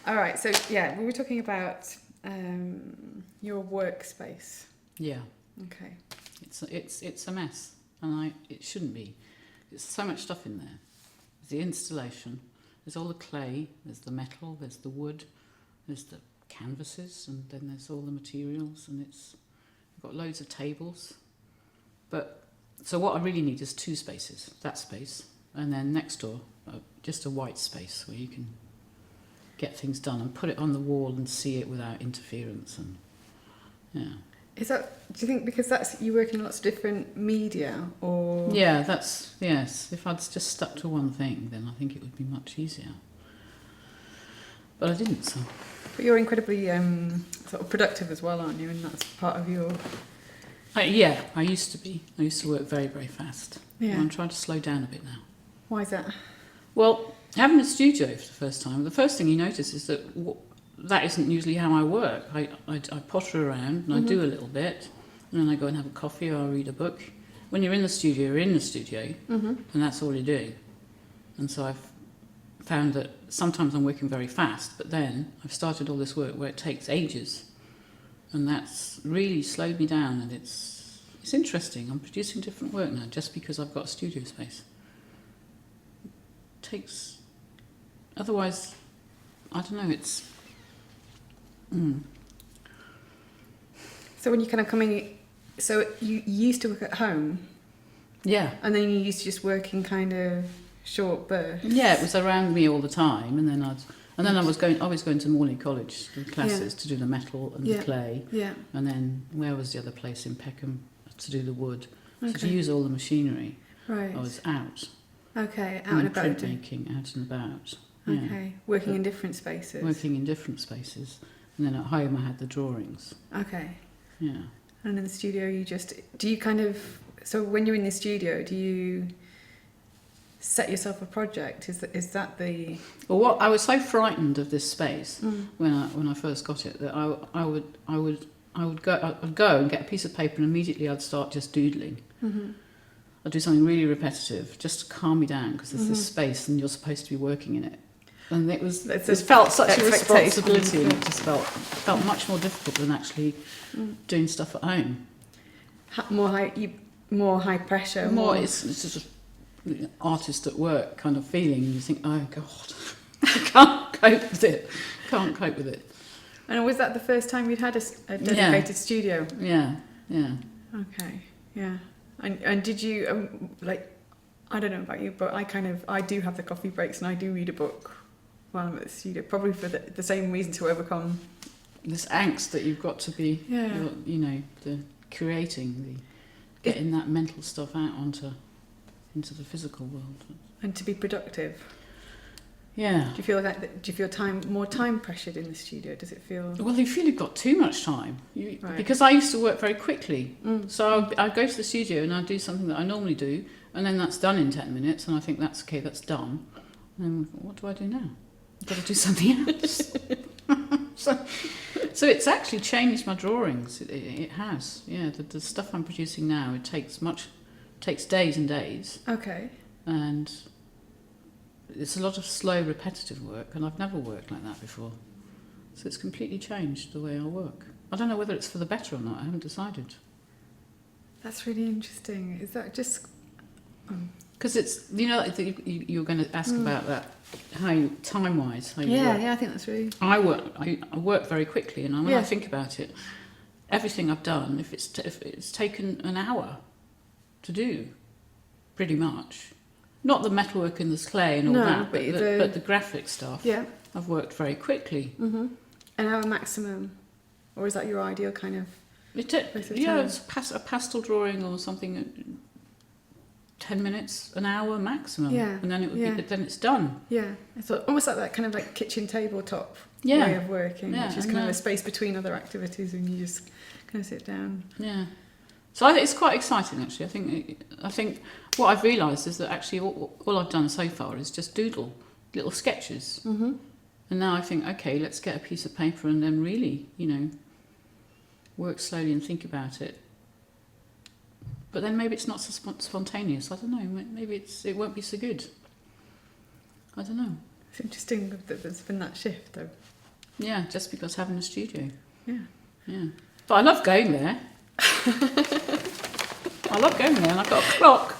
All right. So yeah, we were talking about your workspace. Yeah, Okay. it's a mess, and it shouldn't be. There's so much stuff in there. There's the installation. There's all the clay. There's the metal. There's the wood. There's the canvases, and then there's all the materials, and I've got loads of tables. But so what I really need is two spaces. That space, and then next door, just a white space where you can get things done and put it on the wall and see it without interference. And yeah. Is that? Do you think because you work in lots of different media, or? Yeah, yes. If I'd just stuck to one thing, then I think it would be much easier. But I didn't, so. But you're incredibly sort of productive as well, aren't you? And that's part of your. Yeah, I used to be. I used to work very, very fast. Yeah. I'm trying to slow down a bit now. Why is that? Well, having a studio for the first time, the first thing you notice is that that isn't usually how I work. I potter around and I do a little bit, and then I go and have a coffee or I read a book. When you're in the studio, you're in the studio, and that's all you're doing. And so I've found that sometimes I'm working very fast, but then I've started all this work where it takes ages, and that's really slowed me down. And it's interesting. I'm producing different work now just because I've got a studio space. Otherwise, I don't know. It's. So when you kind of come in, so you used to work at home, Yeah. and then you used to just work in kind of short bursts. Yeah, it was around me all the time, and then I was going to Morley College to do classes to do the metal and the clay, Yeah. and then where was the other place in Peckham to do the wood. Okay. So to use all the machinery, Right. I was out. Okay, out and about. Printmaking, out and about. Yeah. Okay, working in different spaces. Working in different spaces, and then at home I had the drawings. Okay. Yeah. And in the studio, do you kind of, so when you're in the studio, do you set yourself a project? Is that the? Well, what I was so frightened of this space when I first got it that I would go and get a piece of paper and immediately I'd start just doodling. Mm-hmm. I'd do something really repetitive just to calm me down because there's this space and you're supposed to be working in it. And it felt such a responsibility, and it just felt much more difficult than actually doing stuff at home. More high pressure. It's sort of artist at work kind of feeling. You think, oh God, I can't cope with it. And was that the first time you'd had a dedicated studio? Yeah. Okay, yeah. And did you I don't know about you, but I do have the coffee breaks and I do read a book while I'm at the studio, probably for the same reason, to overcome this angst that you've got to be, the getting that mental stuff out into the physical world, and to be productive. Yeah. Do you feel more time pressured in the studio? Does it feel? Well, you feel you've got too much time. Right. Because I used to work very quickly. So I'd go to the studio and I'd do something that I normally do, and then that's done in 10 minutes, and I think that's done. And then what do I do now? I've got to do something else. So it's actually changed my drawings. It has. Yeah, the stuff I'm producing now, it takes days and days. Okay. And it's a lot of slow, repetitive work, and I've never worked like that before. So it's completely changed the way I work. I don't know whether it's for the better or not. I haven't decided. That's really interesting. Is that just? Because it's you're going to ask about that, how time-wise. How you yeah, work. yeah. I think that's really. I work very quickly, and when I think about it, everything I've done, if it's taken an hour to do, pretty much. Not the metalwork and the clay and all that, but the graphic stuff. Yeah. I've worked very quickly. Mm-hmm. An hour maximum, or is that your ideal kind of? It's a pastel drawing or something. 10 minutes, an hour maximum. Yeah. And then then it's done. Yeah. It's almost like that kind of like kitchen tabletop Yeah. way of working, Yeah, which is kind of a space between other activities, and you just kind of sit down. Yeah. So I think it's quite exciting, actually. I think what I've realised is that actually all I've done so far is just doodle little sketches. Mm-hmm. And now I think, okay, let's get a piece of paper and then really, work slowly and think about it. But then maybe it's not so spontaneous. I don't know. Maybe it won't be so good. I don't know. It's interesting that there's been that shift, though. Yeah, just because having a studio. Yeah. Yeah. But I love going there. I love going there, and I've got a clock.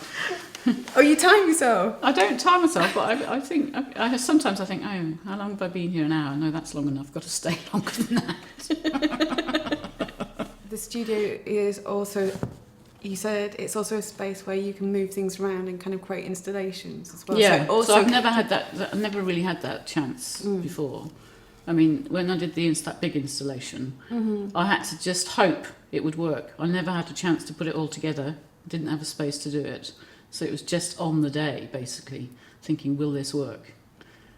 Oh, you time yourself? I don't time myself, but I think sometimes I think, oh, how long have I been here? An hour? No, that's long enough. Got to stay longer than that. The studio is also, you said, it's also a space where you can move things around and kind of create installations as well. Yeah. So So I've never had that. I've never really had that chance before. I mean, when I did that big installation, I had to just hope it would work. I never had a chance to put it all together. Didn't have a space to do it. So it was just on the day, basically, thinking, will this work?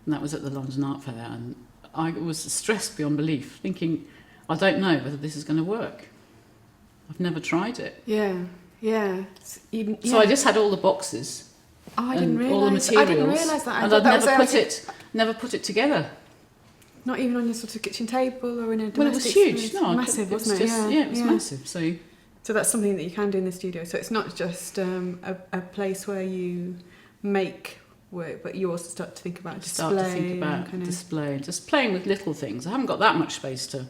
And that was at the London Art Fair. And I was stressed beyond belief, thinking, I don't know whether this is going to work. I've never tried it. Yeah. So I just had all the boxes Oh, I and didn't all the realise. materials. I didn't realise that. I And thought I'd that was never put it together. not even on your sort of kitchen table or in a domestic Well, it was huge. space. No, Massive, it was wasn't it? just, yeah, it was massive. So that's something that you can do in the studio. So it's not just a place where you make work, but you also start to think about display. Start to think about display, just playing with little things. I haven't got that much space to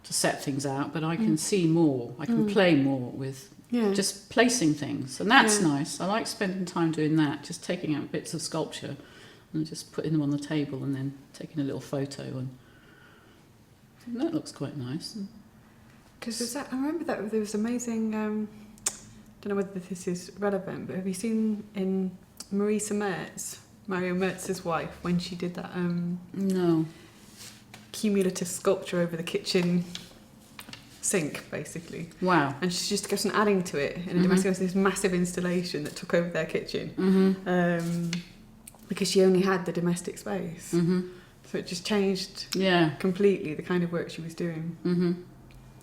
set things out, but I can see more. I can play more with just placing things, and that's nice. I like spending time doing that, just taking out bits of sculpture and just putting them on the table, and then taking a little photo. And that looks quite nice. Because I remember that there was amazing. Don't know whether this is relevant, but have you seen in Marisa Merz, Mario Mertz's wife, when she did that No. cumulative sculpture over the kitchen sink, basically? Wow. And she just kept on adding to it in a domestic, this massive installation that took over their kitchen, because she only had the domestic space. So it just changed completely the kind of work she was doing.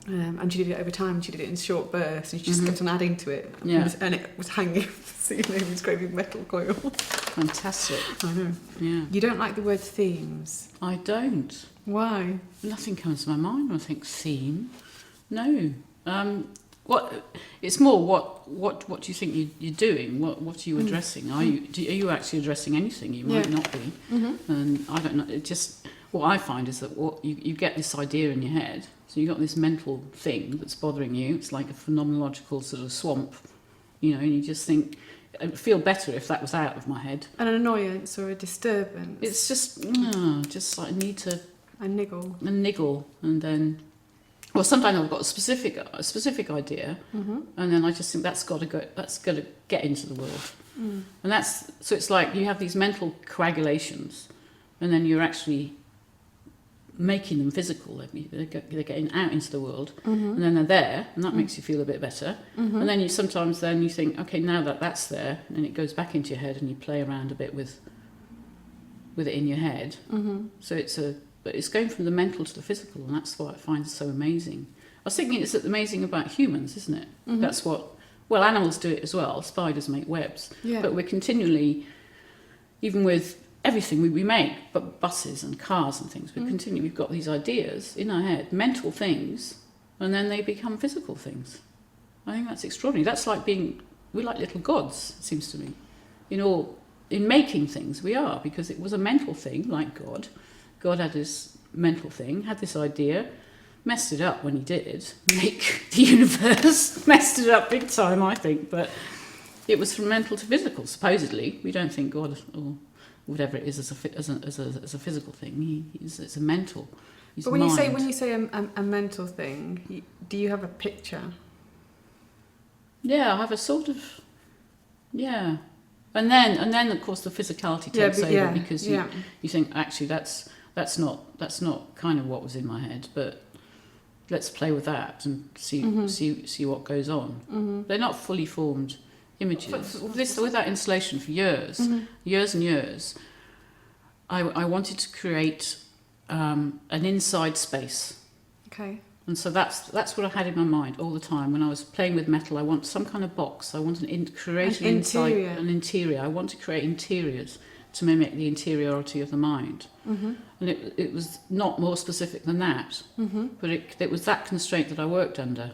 And she did it over time. She did it in short bursts, and she just kept on adding to it. And it was hanging from the ceiling with great big metal coils. Fantastic. I know. Yeah. You don't like the word themes. I don't. Why? Nothing comes to my mind when I think theme. No. It's more what do you think you're doing? What are you addressing? Are you actually addressing anything? You might not be. And I don't know. It just, what I find is that you get this idea in your head. So you've got this mental thing that's bothering you. It's like a phenomenological sort of swamp, and you just think, it would feel better if that was out of my head. An annoyance or a disturbance. It's just like I need to... A niggle. And then... Well, sometimes I've got a specific idea, and then I just think that's got to get into the world. And so it's like you have these mental coagulations, and then you're actually making them physical. They're getting out into the world, and then they're there, and that makes you feel a bit better. And then you think, okay, now that's there, and it goes back into your head, and you play around a bit with it in your head. So but it's going from the mental to the physical, and that's what I find so amazing. I was thinking it's amazing about humans, isn't it? That's animals do it as well. Spiders make webs, but we're continually, even with everything we make, but buses and cars and things, we've got these ideas in our head, mental things, and then they become physical things. I think that's extraordinary. That's like we're like little gods, it seems to me. In making things, we are, because it was a mental thing, like God. God had this mental thing, had this idea, messed it up when he did, make the universe, messed it up big time, I think, but it was from mental to physical, supposedly. We don't think God, or whatever it is, as a physical thing. It's a mental. But when you say a mental thing, do you have a picture? Yeah, I have a sort of, and then of course the physicality takes over, because you think, actually that's not kind of what was in my head, but let's play with that and see what goes on. They're not fully formed images. With that installation for years and years, I wanted to create an inside space. Okay. And so that's what I had in my mind all the time. When I was playing with metal, I want some kind of box. I want create an interior. I want to create interiors to mimic the interiority of the mind. And it was not more specific than that. But it was that constraint that I worked under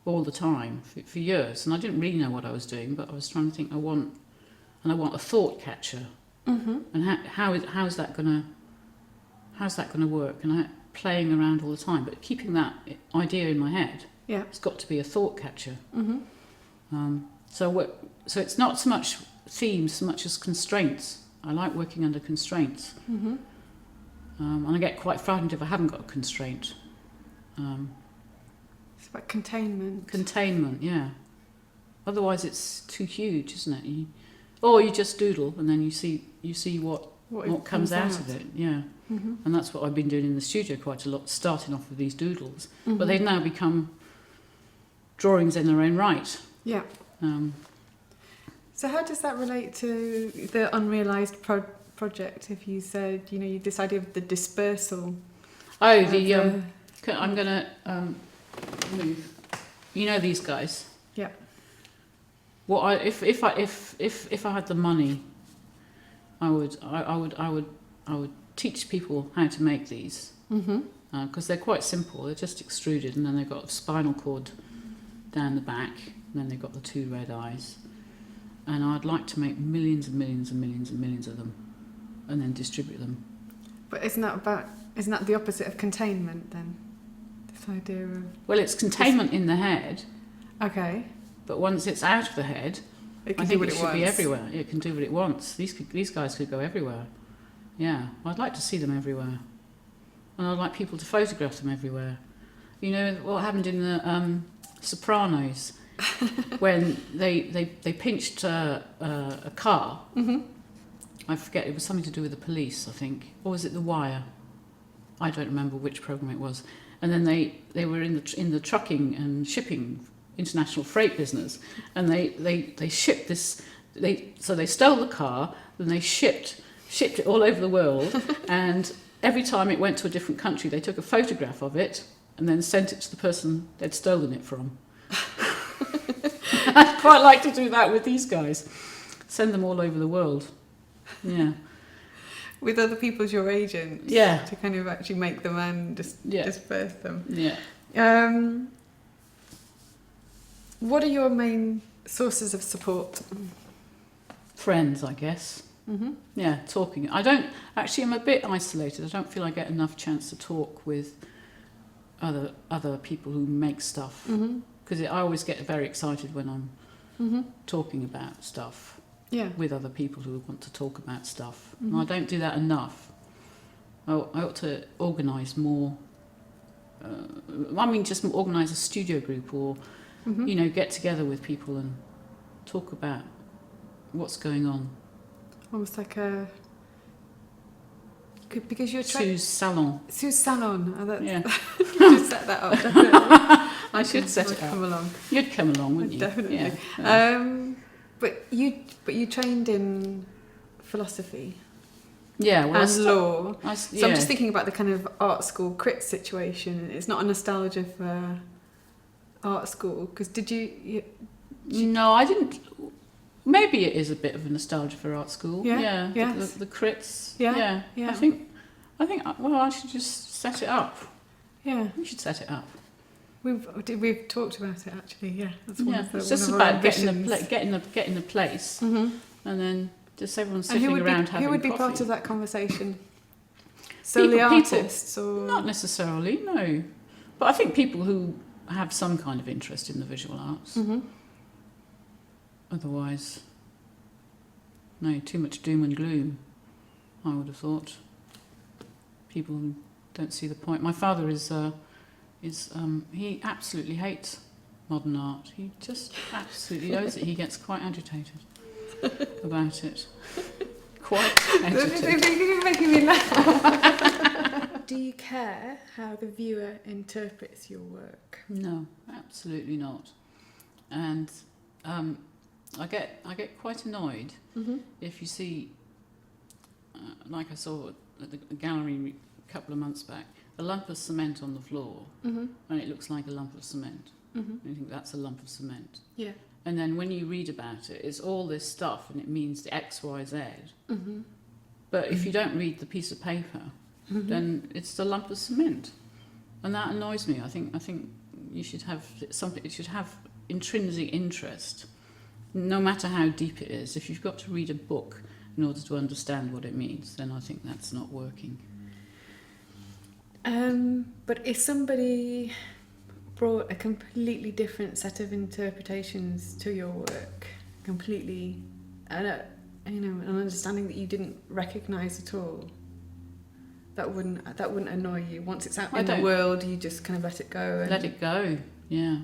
all the time for years. And I didn't really know what I was doing, but I was trying to think, I want a thought catcher And how's that gonna work? And playing around all the time, but keeping that idea in my head. Yeah. It's got to be a thought catcher. So it's not so much themes so much as constraints. I like working under constraints. And I get quite frightened if I haven't got a constraint. It's about containment. Containment, yeah. Otherwise, it's too huge, isn't it? Or you just doodle, and then you see what comes out of it. Yeah. And that's what I've been doing in the studio quite a lot, starting off with these doodles. But they've now become drawings in their own right. Yeah. So how does that relate to the unrealised project? If you said, you this idea of the dispersal. Oh, I'm gonna move. These guys. Yeah. If I had the money, I would teach people how to make these. Because they're quite simple. They're just extruded, and then they've got a spinal cord down the back, and then they've got the two red eyes. And I'd like to make millions and millions and millions and millions of them, and then distribute them. But isn't that the opposite of containment then? This idea of... Well, it's containment in the head. Okay. But once it's out of the head, I think it should be everywhere. It can do what it wants. These guys could go everywhere. Yeah, I'd like to see them everywhere. And I'd like people to photograph them everywhere. You know what happened in the Sopranos when they pinched a car. I forget, it was something to do with the police, I think. Or was it The Wire? I don't remember which programme it was. And then they were in the trucking and shipping international freight business, and they shipped this. So they stole the car, then they shipped it all over the world, and every time it went to a different country, they took a photograph of it and then sent it to the person they'd stolen it from. I'd quite like to do that with these guys. Send them all over the world. Yeah. With other people as your agents. Yeah. To kind of actually make them and disperse them. Yeah. What are your main sources of support? Friends, I guess. Yeah, talking. I'm a bit isolated. I don't feel I get enough chance to talk with other people who make stuff. Because I always get very excited when I'm talking about stuff with other people who want to talk about stuff. And I don't do that enough. I ought to organise more. Just organise a studio group or, get together with people and talk about what's going on. Almost like because you're Sue's Salon. Sue's Salon. Yeah. You just set that up. Definitely. I should set it up. Come along. You'd come along, wouldn't you? Definitely. Yeah. But you trained in philosophy. Yeah, well, and law. So I'm just thinking about the kind of art school crit situation. It's not a nostalgia for art school because did you? No, I didn't. Maybe it is a bit of a nostalgia for art school. Yeah. Yes. The crits. Yeah. I think. Well, I should just set it up. Yeah. We should set it up. We've talked about it actually. Yeah. That's one of the. It's just about getting the place, and then just everyone sitting around having coffee. Who would be part of that conversation? Solely artists, or not necessarily, no. But I think people who have some kind of interest in the visual arts. Otherwise, no, too much doom and gloom, I would have thought. People who don't see the point. My father he absolutely hates modern art. He just absolutely knows it. He gets quite agitated about it. Quite agitated. You're making me laugh. Do you care how the viewer interprets your work? No, absolutely not. And I get quite annoyed if you see, like I saw at the gallery a couple of months back, a lump of cement on the floor, and it looks like a lump of cement. And you think that's a lump of cement. Yeah. And then when you read about it, it's all this stuff, and it means the X, Y, Z. But if you don't read the piece of paper, then it's a lump of cement, and that annoys me. I think you should have something. It should have intrinsic interest, no matter how deep it is. If you've got to read a book in order to understand what it means, then I think that's not working. But if somebody brought a completely different set of interpretations to your work, completely, an understanding that you didn't recognise at all, that wouldn't annoy you. Once it's out in the world, you just kind of let it go. Let it go. Yeah,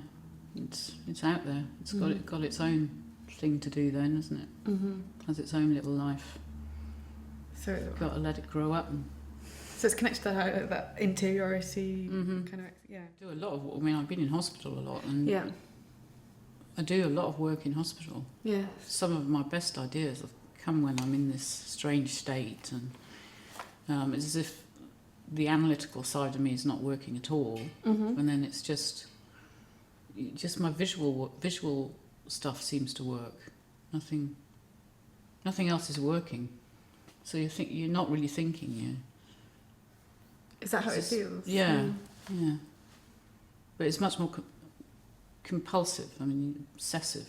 it's out there. It's got its own thing to do then, isn't it? Mm-hmm. Has its own little life. So You've got to let it grow up. So it's connected to that interiority kind of, I do a lot of. I mean, I've been in hospital a lot, and yeah, I do a lot of work in hospital. yeah. Some of my best ideas have come when I'm in this strange state, and it's as if the analytical side of me is not working at all, and then it's just my visual stuff seems to work. Nothing else is working. So you think you're not really thinking. Is that how it feels? Yeah. But it's much more compulsive. I mean, obsessive.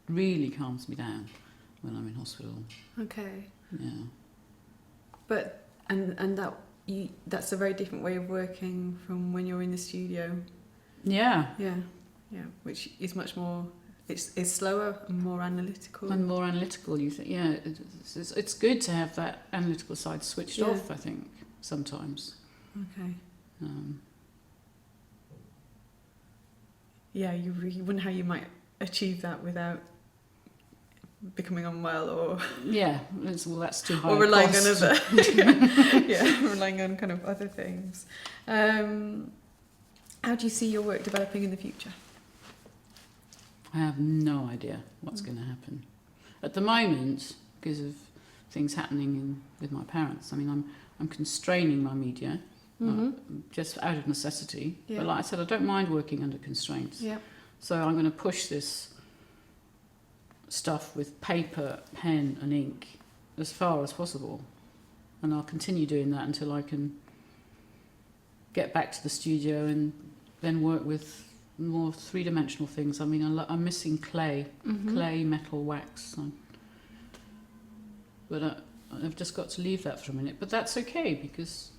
Really calms me down when I'm in hospital. Okay. Yeah. But that's a very different way of working from when you're in the studio. Yeah. Yeah. Which is much more. It's slower and more analytical. And more analytical, you think? Yeah. It's good to have that analytical side switched off. I think sometimes. Okay. Yeah, you wonder how you might achieve that without becoming unwell or that's too high or relying on cost. other relying on kind of other things. How do you see your work developing in the future? I have no idea what's going to happen at the moment because of things happening with my parents. I mean, I'm constraining my media. Just out of necessity. Yeah. But like I said, I don't mind working under constraints. Yeah. So I'm going to push this stuff with paper, pen and ink as far as possible. And I'll continue doing that until I can get back to the studio and then work with more three-dimensional things. I mean, I'm missing clay, metal, wax. But I've just got to leave that for a minute. But that's okay because...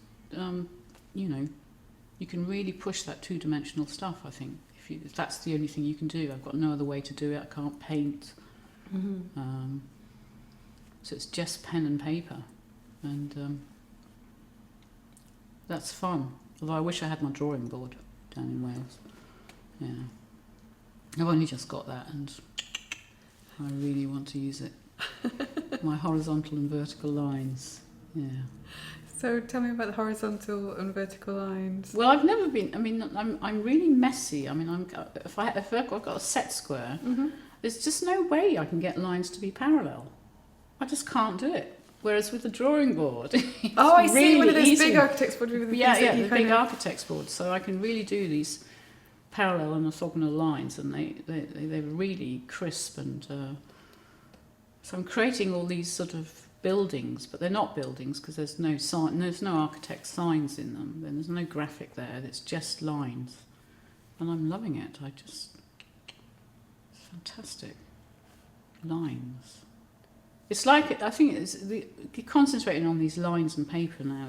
you can really push that two-dimensional stuff, I think, if that's the only thing you can do. I've got no other way to do it. I can't paint. So it's just pen and paper. And that's fun. Although I wish I had my drawing board down in Wales. Yeah. I've only just got that and I really want to use it. My horizontal and vertical lines. Yeah. So tell me about the horizontal and vertical lines. Well, I've never been. I mean, I'm really messy. I mean, if I've got a set square, there's just no way I can get lines to be parallel. I just can't do it. Whereas with the drawing board, I see really one of those easy. big architect's boards with the the big architect's boards. So I can really do these parallel and orthogonal lines, and they're really crisp. And so I'm creating all these sort of buildings, but they're not buildings because there's no sign, there's no architect's signs in them. Then there's no graphic there. It's just lines, and I'm loving it. It's fantastic lines. It's like I think you're concentrating on these lines and paper now.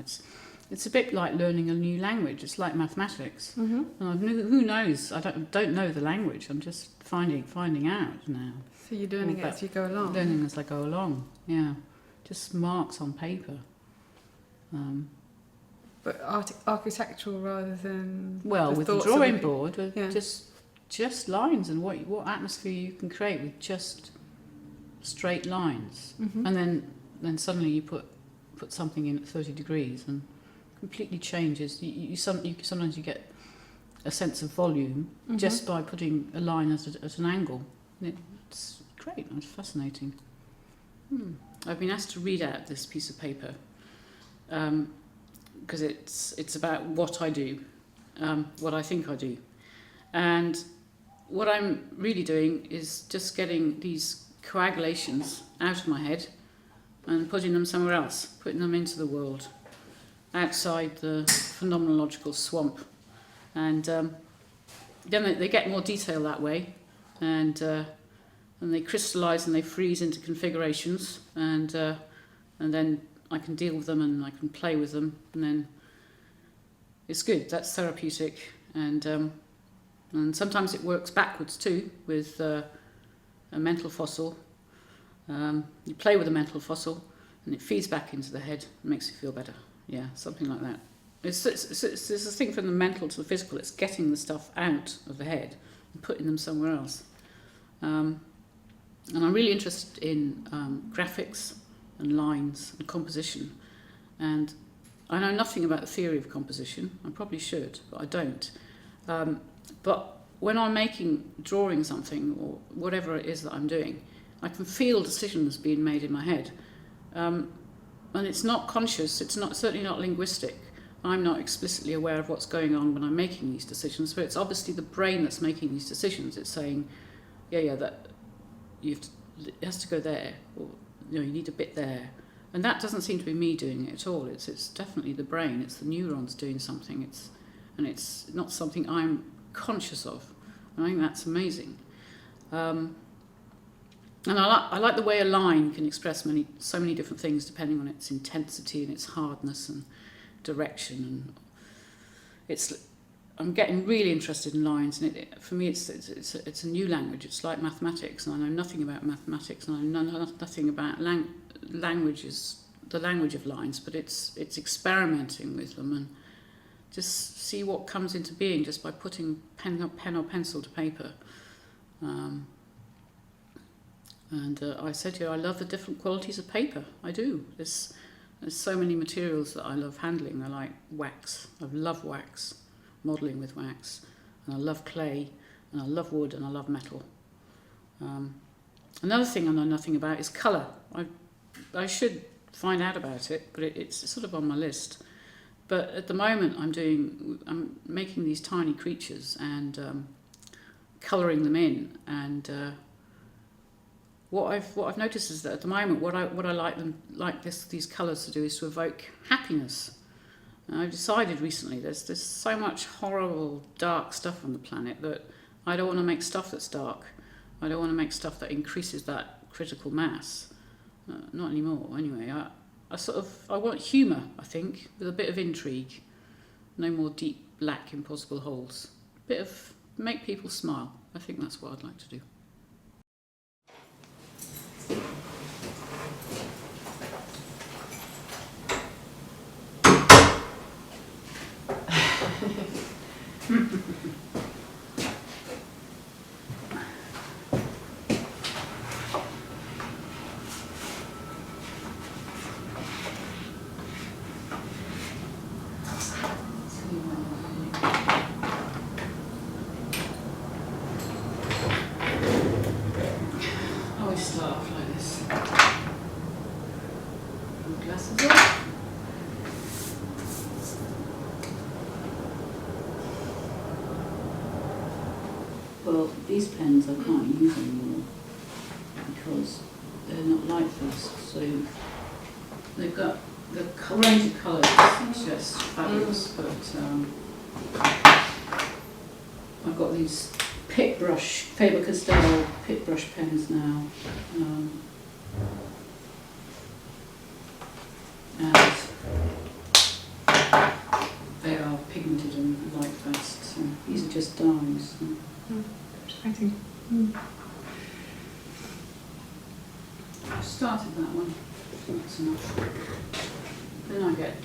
It's a bit like learning a new language. It's like mathematics. And who knows? I don't know the language. I'm just finding out now. So you're learning it as you go along. Learning as I go along. Yeah. Just marks on paper. But architectural rather than with the thoughts drawing of board, just lines and what atmosphere you can create with just straight lines, and then suddenly you put something in at 30 degrees and completely changes. Sometimes you get a sense of volume just by putting a line at an angle. It's great. It's fascinating. I've been asked to read out this piece of paper because it's about what I do, what I think I do, and what I'm really doing is just getting these coagulations out of my head and putting them somewhere else, putting them into the world, outside the phenomenological swamp, and then they get more detail that way, and they crystallise and they freeze into configurations, and and then I can deal with them and I can play with them, and then it's good. That's therapeutic, and sometimes it works backwards too with a mental fossil. You play with a mental fossil, and it feeds back into the head and makes you feel better. Yeah, something like that. It's a thing from the mental to the physical. It's getting the stuff out of the head and putting them somewhere else. And I'm really interested in graphics and lines and composition. And I know nothing about the theory of composition. I probably should, but I don't. But when I'm drawing something or whatever it is that I'm doing, I can feel decisions being made in my head. And it's not conscious, it's certainly not linguistic. I'm not explicitly aware of what's going on when I'm making these decisions, but it's obviously the brain that's making these decisions. It's saying, that it has to go there, or you need a bit there. And that doesn't seem to be me doing it at all. It's definitely the brain, it's the neurons doing something. It's not something I'm conscious of. And I think that's amazing. And I like the way a line can express so many different things depending on its intensity and its hardness and direction. And I'm getting really interested in lines, and for me it's a new language. It's like mathematics, and I know nothing about mathematics, and I know nothing about the language of lines, but it's experimenting with them and just see what comes into being just by putting pen or pencil to paper. And I said to you, I love the different qualities of paper. I do. There's so many materials that I love handling. I like wax. I love wax, modelling with wax. And I love clay, and I love wood, and I love metal. Another thing I know nothing about is colour. I should find out about it, but it's sort of on my list. But at the moment I'm making these tiny creatures and colouring them in, and what I've noticed is that at the moment what I like these colours to do is to evoke happiness. And I've decided recently there's so much horrible dark stuff on the planet that I don't want to make stuff that's dark. I don't want to make stuff that increases that critical mass. Not anymore. Anyway, I want humour. I think with a bit of intrigue. No more deep black impossible holes. Make people smile. I think that's what I'd like to do. Start off like this. And glasses off. Well, these pens I can't use anymore because they're not light fast, so they've got the range of colours. It's just fabulous, but I've got these Faber-Castell pit brush pens now, and they are pigmented and light fast, so these are just dyes. So. Exciting. I've started that one, so that's enough. Then I get